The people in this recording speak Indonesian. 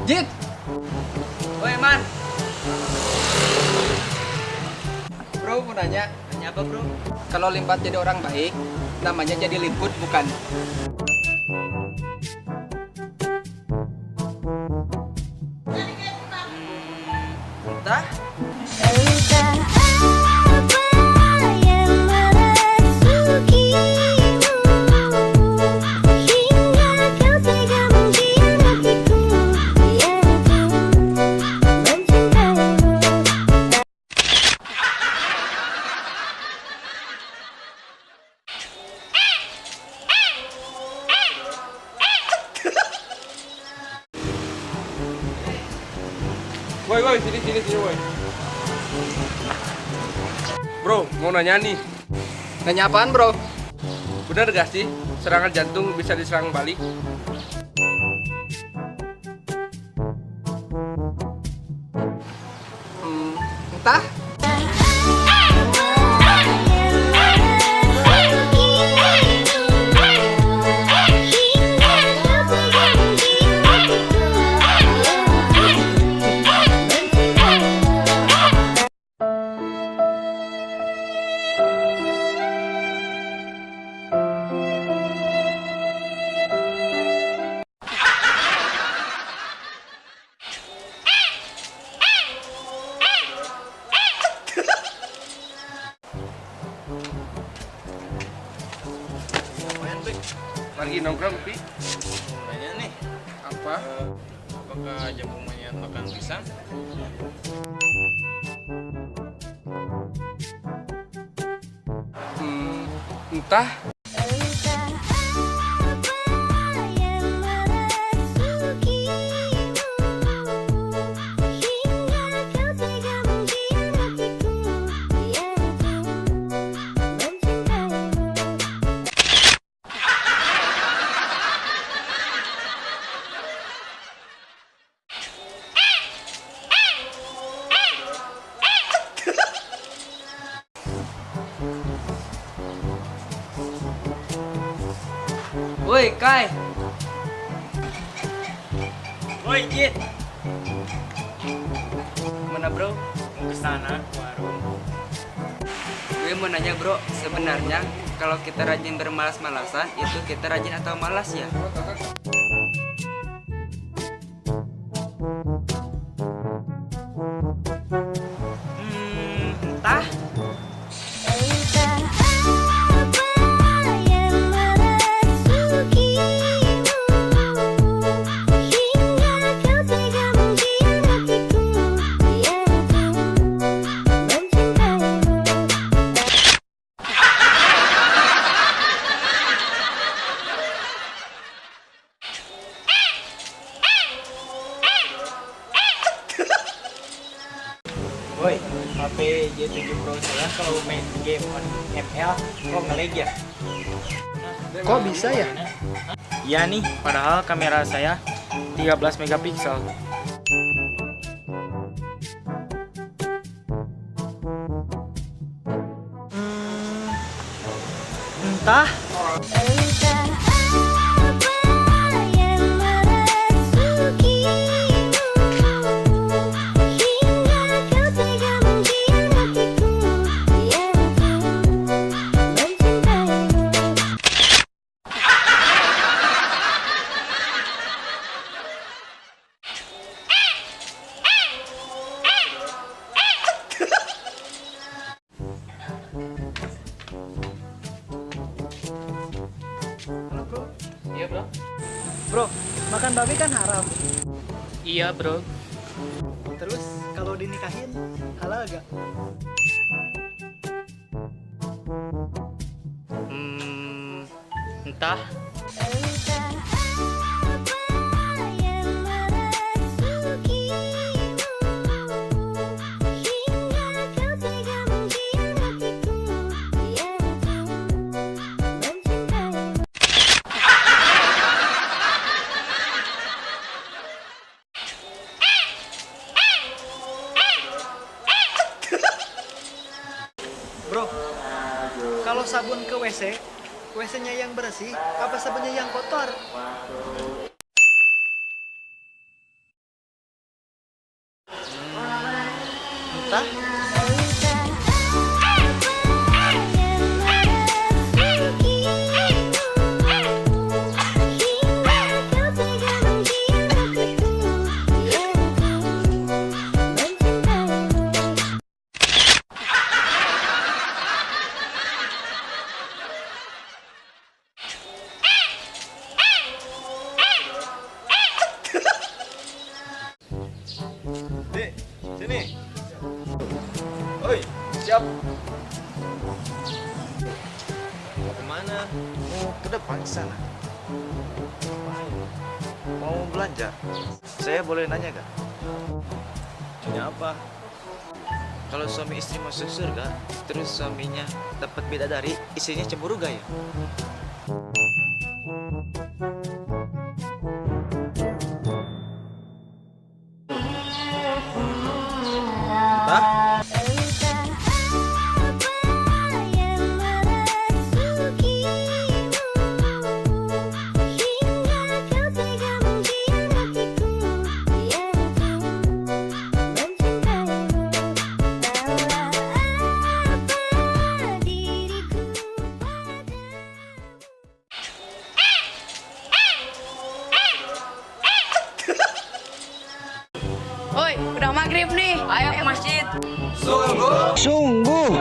Jit. Woi, Man. Bro, mau nanya. Nanya apa, bro? Kalau Limpat jadi orang baik, namanya jadi Limput bukan? Entah. Entah apa yang merasukimu hingga kau tega mengkhianatiku. Biarku mencintaimu. Woi, sini, woi. Bro, mau nanya nih. Nanya apaan, bro? Benar gak sih serangan jantung bisa diserang balik? Entah. Lagi nongkrong, Pi. Nanya nih, Apa? apakah jambu monyet makan pisang? Entah. Entah apa yang merasukimu hingga kau tega mengkhianatiku. Biarku mencintaimu. Woi, Kai. Woi, Jit. Mana, bro? Mau ke sana, ke warung. Gue mau nanya, bro. Sebenarnya kalau kita rajin bermalas-malasan, itu kita rajin atau malas ya? Entah. Entah apa yang merasukimu hingga kau tega mengkhianatiku. Biarku mencintaimu. Woi, HP J7 Pro saya kalau main game on ML kok nge-lag ya? Kok bisa ya? Iya nih, padahal kamera saya 13 megapiksel. Entah. Entah apa yang merasukimu hingga kau tega mengkhianatiku. Biarku mencintaimu. Iya, bro. Bro, makan babi kan haram. Iya, bro. Terus kalau dinikahin halal gak? Entah. Entah apa yang merasukimu hingga kau tega mengkhianatiku. Biarku mencintaimu. Bro, kalau sabun ke WC, WC-nya yang bersih apa sabunnya yang kotor? Tah? Entah apa yang merasukimu, hingga kau tega mengkhianatiku, biar aku mencintaimu. Dek, sini. Oi, siap. Mau kemana? Mau ke depan sana. Mau belanja? Saya boleh nanya gak? Punya apa? Kalau suami istri masuk surga, terus suaminya dapat bidadari, istrinya cemburu gak ya? Hah? Entah apa yang merasukimu, hingga kau tega mengkhianatiku, biar aku mencintaimu. Tahulah apa diriku padamu. Woi, udah maghrib nih. Ayo ke masjid. Sungguh.